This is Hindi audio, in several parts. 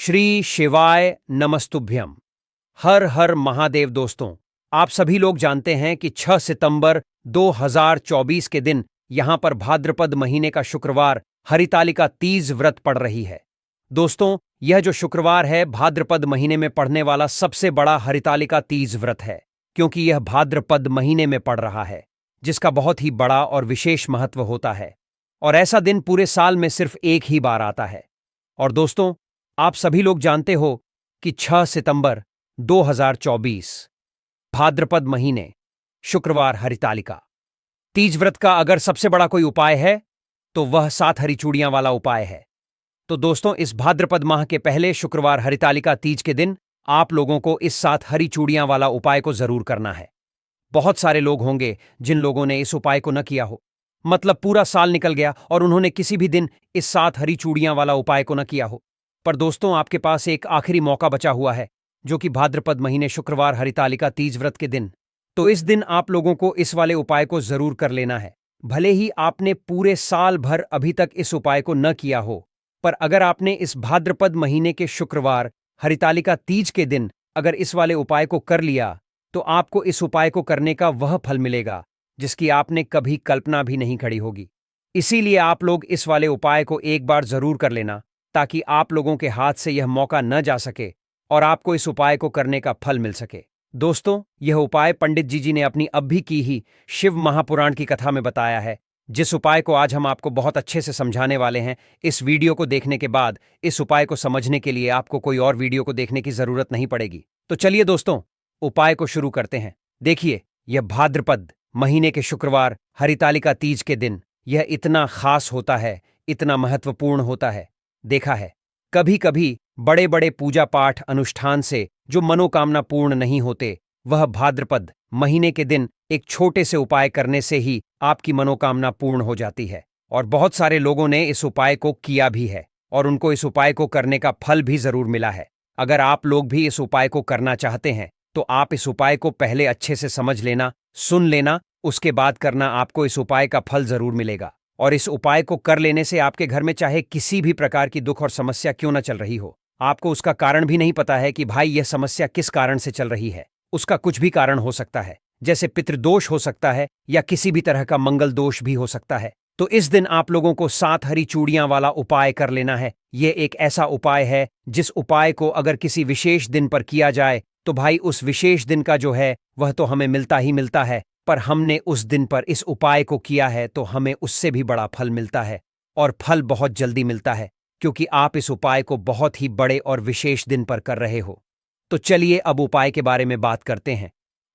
श्री शिवाय नमस्तुभ्यम। हर हर महादेव। दोस्तों, आप सभी लोग जानते हैं कि 6 सितंबर 2024 के दिन यहां पर भाद्रपद महीने का शुक्रवार हरितालिका तीज व्रत पड़ रही है। दोस्तों, यह जो शुक्रवार है भाद्रपद महीने में पड़ने वाला सबसे बड़ा हरितालिका तीज व्रत है, क्योंकि यह भाद्रपद महीने में पड़ रहा है, जिसका बहुत ही बड़ा और विशेष महत्व होता है। और ऐसा दिन पूरे साल में सिर्फ एक ही बार आता है। और दोस्तों, आप सभी लोग जानते हो कि 6 सितंबर 2024 भाद्रपद महीने शुक्रवार हरितालिका तीज व्रत का अगर सबसे बड़ा कोई उपाय है तो वह 7 हरी चूड़ियां वाला उपाय है। तो दोस्तों, इस भाद्रपद माह के पहले शुक्रवार हरितालिका तीज के दिन आप लोगों को इस 7 हरी चूड़ियां वाला उपाय को जरूर करना है। बहुत सारे लोग होंगे जिन लोगों ने इस उपाय को न किया हो, मतलब पूरा साल निकल गया और उन्होंने किसी भी दिन इस 7 हरी चूड़ियां वाला उपाय को न किया हो। पर दोस्तों, आपके पास एक आखिरी मौका बचा हुआ है, जो कि भाद्रपद महीने शुक्रवार हरितालिका तीज व्रत के दिन। तो इस दिन आप लोगों को इस वाले उपाय को जरूर कर लेना है। भले ही आपने पूरे साल भर अभी तक इस उपाय को न किया हो, पर अगर आपने इस भाद्रपद महीने के शुक्रवार हरितालिका तीज के दिन अगर इस वाले उपाय को कर लिया, तो आपको इस उपाय को करने का वह फल मिलेगा जिसकी आपने कभी कल्पना भी नहीं करी होगी। इसीलिए आप लोग इस वाले उपाय को एक बार जरूर कर लेना, ताकि आप लोगों के हाथ से यह मौका न जा सके और आपको इस उपाय को करने का फल मिल सके। दोस्तों, यह उपाय पंडित जी ने अपनी अब भी की ही शिव महापुराण की कथा में बताया है, जिस उपाय को आज हम आपको बहुत अच्छे से समझाने वाले हैं। इस वीडियो को देखने के बाद इस उपाय को समझने के लिए आपको कोई और वीडियो को देखने की जरूरत नहीं पड़ेगी। तो चलिए दोस्तों, उपाय को शुरू करते हैं। देखिए, यह भाद्रपद महीने के शुक्रवार हरितालिका तीज के दिन यह इतना खास होता है, इतना महत्वपूर्ण होता है। देखा है, कभी कभी बड़े बड़े पूजा पाठ अनुष्ठान से जो मनोकामना पूर्ण नहीं होते, वह भाद्रपद महीने के दिन एक छोटे से उपाय करने से ही आपकी मनोकामना पूर्ण हो जाती है। और बहुत सारे लोगों ने इस उपाय को किया भी है और उनको इस उपाय को करने का फल भी जरूर मिला है। अगर आप लोग भी इस उपाय को करना चाहते हैं तो आप इस उपाय को पहले अच्छे से समझ लेना, सुन लेना, उसके बाद करना। आपको इस उपाय का फल जरूर मिलेगा। और इस उपाय को कर लेने से आपके घर में चाहे किसी भी प्रकार की दुख और समस्या क्यों न चल रही हो, आपको उसका कारण भी नहीं पता है कि भाई यह समस्या किस कारण से चल रही है। उसका कुछ भी कारण हो सकता है, जैसे पितृदोष हो सकता है या किसी भी तरह का मंगल दोष भी हो सकता है। तो इस दिन आप लोगों को 7 हरी चूड़ियां वाला उपाय कर लेना है। यह एक ऐसा उपाय है जिस उपाय को अगर किसी विशेष दिन पर किया जाए तो भाई उस विशेष दिन का जो है वह तो हमें मिलता ही मिलता है, पर हमने उस दिन पर इस उपाय को किया है तो हमें उससे भी बड़ा फल मिलता है। और फल बहुत जल्दी मिलता है, क्योंकि आप इस उपाय को बहुत ही बड़े और विशेष दिन पर कर रहे हो। तो चलिए अब उपाय के बारे में बात करते हैं,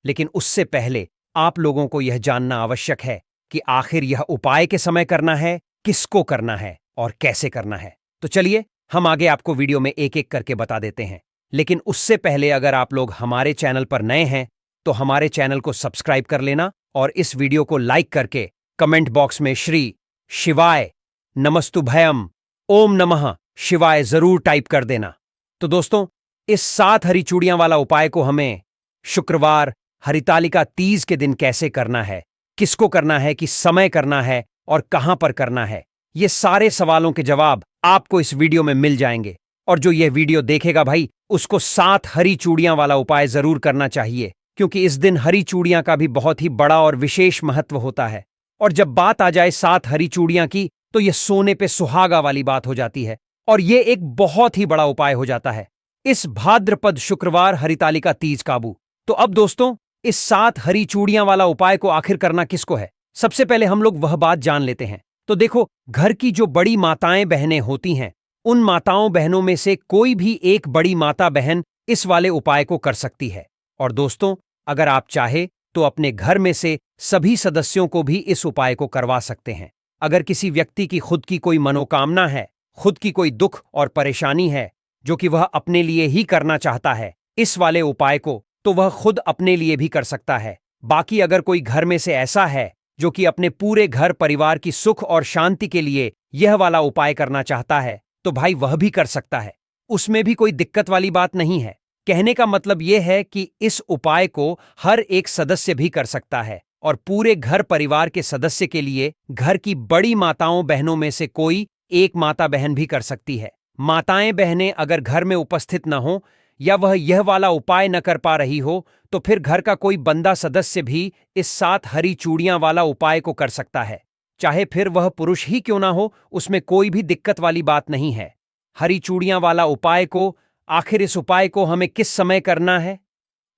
लेकिन उससे पहले आप लोगों को यह जानना आवश्यक है कि आखिर यह उपाय के समय करना है, किसको करना है और कैसे करना है। तो चलिए हम आगे आपको वीडियो में एक एक करके बता देते हैं। लेकिन उससे पहले अगर आप लोग हमारे चैनल पर नए हैं तो हमारे चैनल को सब्सक्राइब कर लेना और इस वीडियो को लाइक करके कमेंट बॉक्स में श्री शिवाय नमस्तुभयम ओम नमः शिवाय जरूर टाइप कर देना। तो दोस्तों, इस 7 हरी चूड़ियां वाला उपाय को हमें शुक्रवार हरितालिका तीज के दिन कैसे करना है, किसको करना है, किस समय करना है और कहां पर करना है, ये सारे सवालों के जवाब आपको इस वीडियो में मिल जाएंगे। और जो यह वीडियो देखेगा भाई, उसको 7 हरी चूड़ियां वाला उपाय जरूर करना चाहिए, क्योंकि इस दिन हरी चूड़ियां का भी बहुत ही बड़ा और विशेष महत्व होता है। और जब बात आ जाए 7 हरी चूड़ियां की, तो यह सोने पे सुहागा वाली बात हो जाती है और यह एक बहुत ही बड़ा उपाय हो जाता है इस भाद्रपद शुक्रवार हरितालिका तीज काबू। तो अब दोस्तों, इस 7 हरी चूड़ियां वाला उपाय को आखिर करना किसको है, सबसे पहले हम लोग वह बात जान लेते हैं। तो देखो, घर की जो बड़ी माताएं बहनें होती हैं, उन माताओं बहनों में से कोई भी एक बड़ी माता बहन इस वाले उपाय को कर सकती है। और दोस्तों, अगर आप चाहे तो अपने घर में से सभी सदस्यों को भी इस उपाय को करवा सकते हैं। अगर किसी व्यक्ति की खुद की कोई मनोकामना है, खुद की कोई दुख और परेशानी है जो कि वह अपने लिए ही करना चाहता है इस वाले उपाय को, तो वह खुद अपने लिए भी कर सकता है। बाकी अगर कोई घर में से ऐसा है जो कि अपने पूरे घर परिवार की सुख और शांति के लिए यह वाला उपाय करना चाहता है, तो भाई वह भी कर सकता है। उसमें भी कोई दिक्कत वाली बात नहीं है। कहने का मतलब यह है कि इस उपाय को हर एक सदस्य भी कर सकता है और पूरे घर परिवार के सदस्य के लिए घर की बड़ी माताओं बहनों में से कोई एक माता बहन भी कर सकती है। माताएं बहनें अगर घर में उपस्थित न हो या वह यह वाला उपाय न कर पा रही हो तो फिर घर का कोई बंदा सदस्य भी इस 7 हरी चूड़ियां वाला उपाय को कर सकता है। चाहे फिर वह पुरुष ही क्यों ना हो, उसमें कोई भी दिक्कत वाली बात नहीं है। हरी चूड़ियां वाला उपाय को, आखिर इस उपाय को हमें किस समय करना है?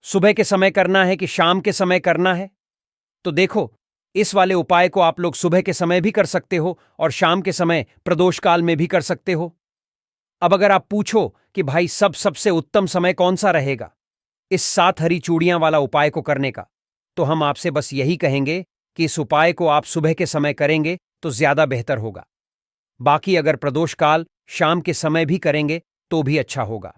सुबह के समय करना है कि शाम के समय करना है? तो देखो, इस वाले उपाय को आप लोग सुबह के समय भी कर सकते हो और शाम के समय प्रदोष काल में भी कर सकते हो। अब अगर आप पूछो कि भाई सबसे उत्तम समय कौन सा रहेगा इस 7 हरी चूड़ियां वाला उपाय को करने का, तो हम आपसे बस यही कहेंगे कि इस उपाय को आप सुबह के समय करेंगे तो ज्यादा बेहतर होगा। बाकी अगर प्रदोष काल शाम के समय भी करेंगे तो भी अच्छा होगा,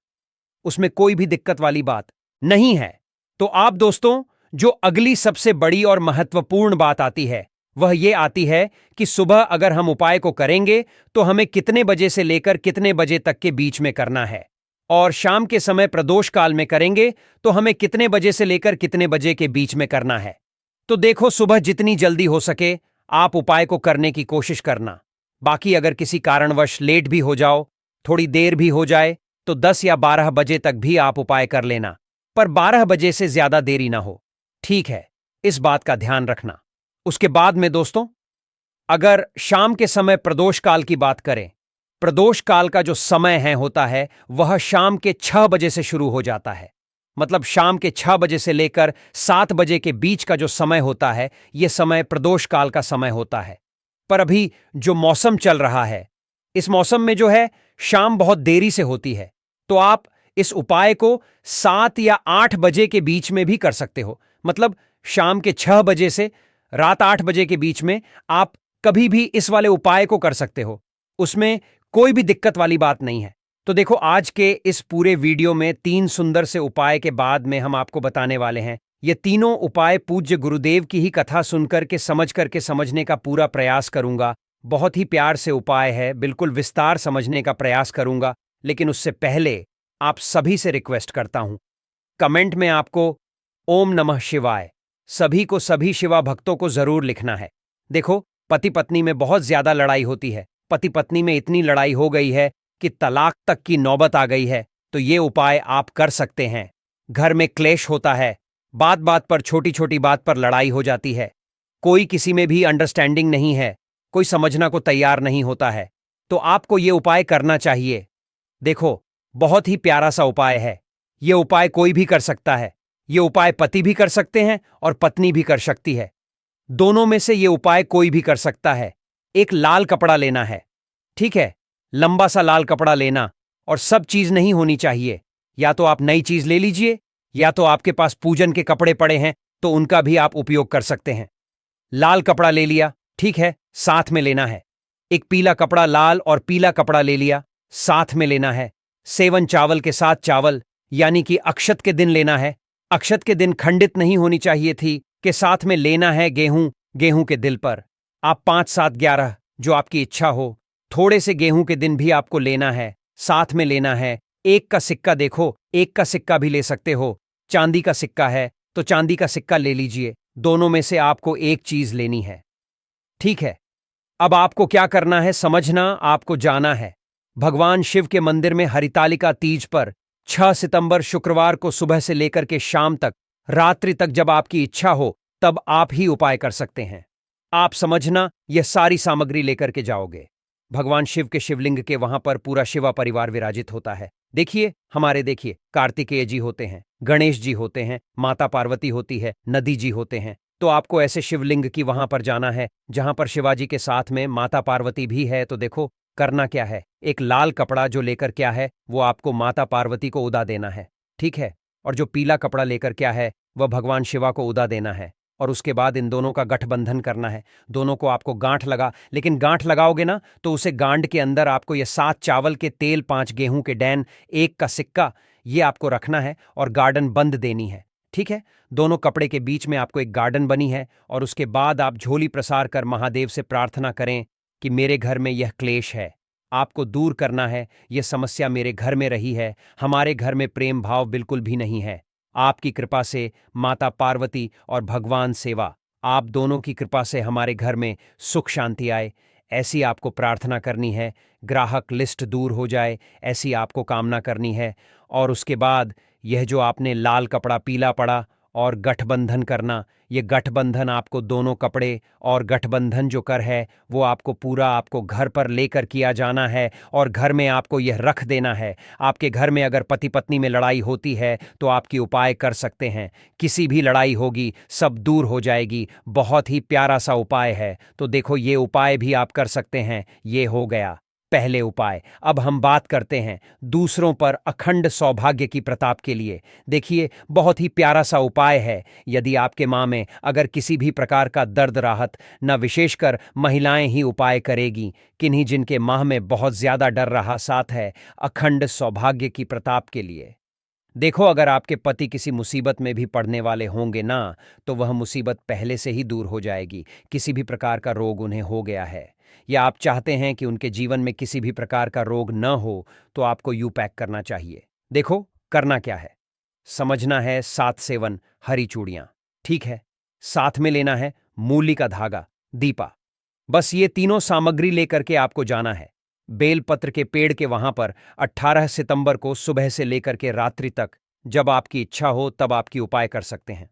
उसमें कोई भी दिक्कत वाली बात नहीं है। तो आप दोस्तों, जो अगली सबसे बड़ी और महत्वपूर्ण बात आती है वह ये आती है कि सुबह अगर हम उपाय को करेंगे तो हमें कितने बजे से लेकर कितने बजे तक के बीच में करना है, और शाम के समय प्रदोष काल में करेंगे तो हमें कितने बजे से लेकर कितने बजे के बीच में करना है। तो देखो, सुबह जितनी जल्दी हो सके आप उपाय को करने की कोशिश करना। बाकी अगर किसी कारणवश लेट भी हो जाओ, थोड़ी देर भी हो जाए, तो 10 या 12 बजे तक भी आप उपाय कर लेना, पर 12 बजे से ज्यादा देरी ना हो। ठीक है, इस बात का ध्यान रखना। उसके बाद में दोस्तों, अगर शाम के समय प्रदोष काल की बात करें, प्रदोष काल का जो समय है होता है वह शाम के 6 बजे से शुरू हो जाता है। मतलब शाम के 6 बजे से लेकर 7 बजे के बीच का जो समय होता है यह समय प्रदोष काल का समय होता है। पर अभी जो मौसम चल रहा है, इस मौसम में जो है शाम बहुत देरी से होती है, तो आप इस उपाय को 7 या 8 बजे के बीच में भी कर सकते हो। मतलब शाम के 6 बजे से रात 8 बजे के बीच में आप कभी भी इस वाले उपाय को कर सकते हो, उसमें कोई भी दिक्कत वाली बात नहीं है। तो देखो, आज के इस पूरे वीडियो में 3 सुंदर से उपाय के बाद में हम आपको बताने वाले हैं। ये तीनों उपाय पूज्य गुरुदेव की ही कथा सुनकर के समझ करके समझने का पूरा प्रयास करूंगा। बहुत ही प्यार से उपाय है, बिल्कुल विस्तार समझने का प्रयास करूंगा। लेकिन उससे पहले आप सभी से रिक्वेस्ट करता हूं, कमेंट में आपको ओम नमः शिवाय सभी को, सभी शिवा भक्तों को जरूर लिखना है। देखो, पति पत्नी में बहुत ज्यादा लड़ाई होती है, पति पत्नी में इतनी लड़ाई हो गई है कि तलाक तक की नौबत आ गई है, तो ये उपाय आप कर सकते हैं। घर में क्लेश होता है, बात बात पर, छोटी छोटी बात पर लड़ाई हो जाती है, कोई किसी में भी अंडरस्टैंडिंग नहीं है, कोई समझना को तैयार नहीं होता है, तो आपको ये उपाय करना चाहिए। देखो, बहुत ही प्यारा सा उपाय है। ये उपाय कोई भी कर सकता है। ये उपाय पति भी कर सकते हैं और पत्नी भी कर सकती है। दोनों में से ये उपाय कोई भी कर सकता है। एक लाल कपड़ा लेना है, ठीक है, लंबा सा लाल कपड़ा लेना, और सब चीज नहीं होनी चाहिए। या तो आप नई चीज ले लीजिए, या तो आपके पास पूजन के कपड़े पड़े हैं तो उनका भी आप उपयोग कर सकते हैं। लाल कपड़ा ले लिया, ठीक है, साथ में लेना है। एक पीला कपड़ा, लाल और पीला कपड़ा ले लिया, साथ में लेना है। सेवन चावल के साथ चावल, यानी कि अक्षत के दिन लेना है। अक्षत के दिन खंडित नहीं होनी चाहिए थी, के साथ में लेना है गेहूं, गेहूं के दिल पर। आप 5, 7, 11 जो आपकी इच्छा हो, थोड़े से गेहूं के दिन भी आपको लेना है, साथ में लेना है। एक का सिक्का, देखो, एक का सिक्का भी ले सकते हो। चांदी का सिक्का है तो चांदी का सिक्का ले लीजिए। दोनों में से आपको एक चीज लेनी है, ठीक है। अब आपको क्या करना है समझना, आपको जाना है भगवान शिव के मंदिर में हरितालिका तीज पर 6 सितंबर शुक्रवार को सुबह से लेकर के शाम तक, रात्रि तक, जब आपकी इच्छा हो तब आप ही उपाय कर सकते हैं। आप समझना, यह सारी सामग्री लेकर के जाओगे। भगवान शिव के शिवलिंग के वहां पर पूरा शिवा परिवार विराजित होता है। देखिए, देखिए, कार्तिकेय जी होते हैं, गणेश जी होते हैं, माता पार्वती होती है, नदी जी होते हैं। तो आपको ऐसे शिवलिंग की वहां पर जाना है जहां पर शिवाजी के साथ में माता पार्वती भी है। तो देखो, करना क्या है, एक लाल कपड़ा जो लेकर क्या है वो आपको माता पार्वती को उदा देना है, ठीक है। और जो पीला कपड़ा लेकर क्या है वह भगवान शिवा को उदा देना है। और उसके बाद इन दोनों का गठबंधन करना है। दोनों को आपको गांठ लगा, लेकिन गांठ लगाओगे ना तो उसे गांठ के अंदर आपको ये 7 चावल के तेल, 5 गेहूं के डैन, 1 का सिक्का, ये आपको रखना है और गार्डन बंद देनी है, ठीक है। दोनों कपड़े के बीच में आपको एक गार्डन बनी है, और उसके बाद आप झोली प्रसार कर महादेव से प्रार्थना करें कि मेरे घर में यह क्लेश है, आपको दूर करना है। यह समस्या मेरे घर में रही है, हमारे घर में प्रेम भाव बिल्कुल भी नहीं है। आपकी कृपा से माता पार्वती और भगवान सेवा, आप दोनों की कृपा से हमारे घर में सुख शांति आए, ऐसी आपको प्रार्थना करनी है, ग्राहक लिस्ट दूर हो जाए, ऐसी आपको कामना करनी है। और उसके बाद यह जो आपने लाल कपड़ा पीला पड़ा और गठबंधन करना, ये गठबंधन आपको दोनों कपड़े और गठबंधन जो कर है वो आपको पूरा आपको घर पर लेकर किया जाना है और घर में आपको यह रख देना है। आपके घर में अगर पति पत्नी में लड़ाई होती है तो आपकी उपाय कर सकते हैं, किसी भी लड़ाई होगी सब दूर हो जाएगी। बहुत ही प्यारा सा उपाय है। तो देखो ये उपाय भी आप कर सकते हैं। ये हो गया पहले उपाय। अब हम बात करते हैं दूसरों पर अखंड सौभाग्य की प्रताप के लिए। देखिए बहुत ही प्यारा सा उपाय है। यदि आपके माँ में अगर किसी भी प्रकार का दर्द राहत, न विशेषकर महिलाएं ही उपाय करेगी, किन्हीं जिनके माह में बहुत ज्यादा डर रहा साथ है अखंड सौभाग्य की प्रताप के लिए। देखो अगर आपके पति किसी मुसीबत में भी पड़ने वाले होंगे ना, तो वह मुसीबत पहले से ही दूर हो जाएगी। किसी भी प्रकार का रोग उन्हें हो गया है या आप चाहते हैं कि उनके जीवन में किसी भी प्रकार का रोग न हो, तो आपको यू पैक करना चाहिए। देखो करना क्या है, समझना है 7 सेवन हरी चूड़ियां, ठीक है। साथ में लेना है मूली का धागा, दीपा। बस ये तीनों सामग्री लेकर के आपको जाना है बेलपत्र के पेड़ के वहां पर 18 सितंबर को सुबह से लेकर के रात्रि तक। जब आपकी इच्छा हो तब आपकी उपाय कर सकते हैं।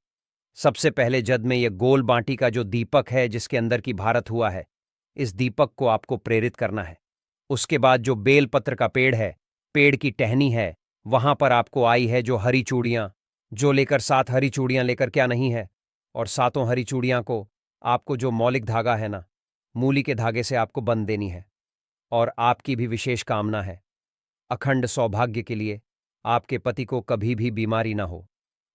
सबसे पहले जद में यह गोल बांटी का जो दीपक है जिसके अंदर की भारत हुआ है, इस दीपक को आपको प्रेरित करना है। उसके बाद जो बेलपत्र का पेड़ है, पेड़ की टहनी है, वहां पर आपको आई है जो हरी चूड़ियां, जो लेकर 7 हरी चूड़ियां लेकर क्या नहीं है। और 7 हरी चूड़ियां को आपको जो मौलिक धागा है ना, मूली के धागे से आपको बंध देनी है। और आपकी भी विशेष कामना है अखंड सौभाग्य के लिए, आपके पति को कभी भी बीमारी ना हो।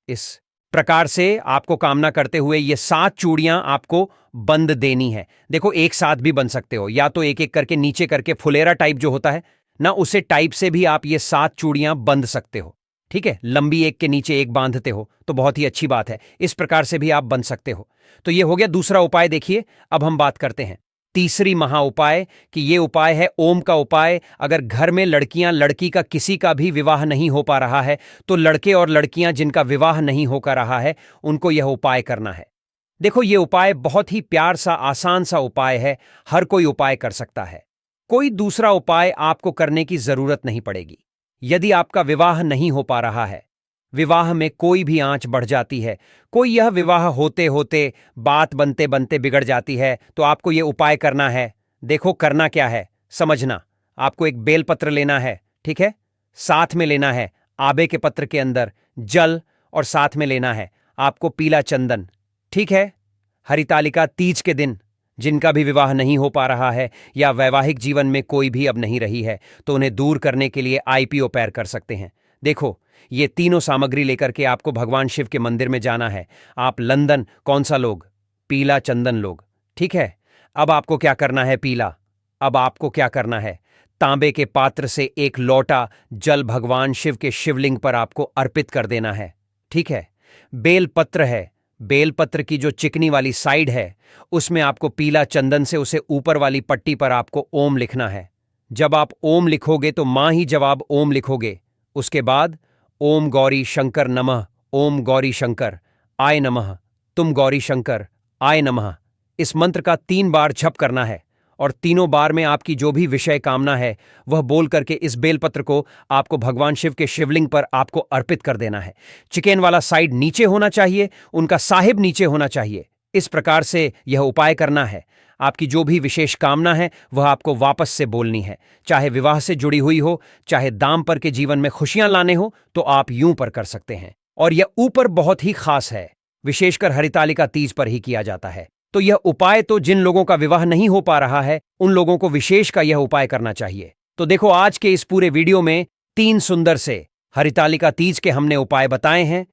इस प्रकार से आपको कामना करते हुए ये 7 चूड़ियां आपको बंद देनी है। देखो एक साथ भी बन सकते हो, या तो एक एक करके नीचे करके फुलेरा टाइप जो होता है ना, उसे टाइप से भी आप ये 7 चूड़ियां बंध सकते हो, ठीक है। लंबी एक के नीचे एक बांधते हो तो बहुत ही अच्छी बात है, इस प्रकार से भी आप बंध सकते हो। तो ये हो गया दूसरा उपाय। देखिए अब हम बात करते हैं तीसरी महा उपाय कि ये उपाय है ओम का उपाय। अगर घर में लड़की का किसी का भी विवाह नहीं हो पा रहा है, तो लड़के और लड़कियां जिनका विवाह नहीं होकर रहा है उनको यह उपाय करना है। देखो ये उपाय बहुत ही प्यार सा आसान सा उपाय है, हर कोई उपाय कर सकता है। कोई दूसरा उपाय आपको करने की जरूरत नहीं पड़ेगी। यदि आपका विवाह नहीं हो पा रहा है, विवाह में कोई भी आंच बढ़ जाती है, कोई यह विवाह होते होते बात बनते बनते बिगड़ जाती है, तो आपको यह उपाय करना है। देखो करना क्या है समझना। आपको एक बेलपत्र लेना है, ठीक है। साथ में लेना है आबे के पत्र के अंदर जल, और साथ में लेना है आपको पीला चंदन, ठीक है। हरितालिका तीज के दिन जिनका भी विवाह नहीं हो पा रहा है या वैवाहिक जीवन में कोई भी अब नहीं रही है, तो उन्हें दूर करने के लिए आईपीओ पैर कर सकते हैं। देखो ये तीनों सामग्री लेकर के आपको भगवान शिव के मंदिर में जाना है। आप लंदन कौन सा लोग, पीला चंदन लोग, ठीक है। अब आपको क्या करना है पीला, अब आपको क्या करना है तांबे के पात्र से एक लोटा जल भगवान शिव के शिवलिंग पर आपको अर्पित कर देना है, ठीक है। बेलपत्र है, बेलपत्र की जो चिकनी वाली साइड है उसमें आपको पीला चंदन से उसे ऊपर वाली पट्टी पर आपको ओम लिखना है। जब आप ओम लिखोगे तो मां ही जवाब ओम लिखोगे। उसके बाद ओम गौरी शंकर नमः, ओम गौरी शंकर आय नमः, तुम गौरी शंकर आय नमः। इस मंत्र का 3 बार जप करना है और तीनों बार में आपकी जो भी विषय कामना है वह बोल करके इस बेलपत्र को आपको भगवान शिव के शिवलिंग पर आपको अर्पित कर देना है। चिकेन वाला साइड नीचे होना चाहिए, उनका साहिब नीचे होना चाहिए। इस प्रकार से यह उपाय करना है। आपकी जो भी विशेष कामना है वह आपको वापस से बोलनी है, चाहे विवाह से जुड़ी हुई हो, चाहे दाम्पत्य के जीवन में खुशियां लाने हो, तो आप यूं पर कर सकते हैं। और यह ऊपर बहुत ही खास है, विशेषकर हरितालिका तीज पर ही किया जाता है। तो यह उपाय तो जिन लोगों का विवाह नहीं हो पा रहा है उन लोगों को विशेष का यह उपाय करना चाहिए। तो देखो आज के इस पूरे वीडियो में 3 सुंदर से हरितालिका तीज के हमने उपाय बताए हैं।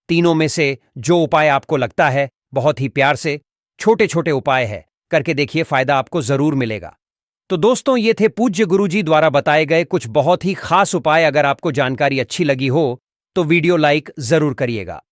तीनों में से जो उपाय आपको लगता है बहुत ही प्यार से छोटे छोटे उपाय है, करके देखिए, फायदा आपको जरूर मिलेगा। तो दोस्तों ये थे पूज्य गुरुजी द्वारा बताए गए कुछ बहुत ही खास उपाय। अगर आपको जानकारी अच्छी लगी हो तो वीडियो लाइक जरूर करिएगा।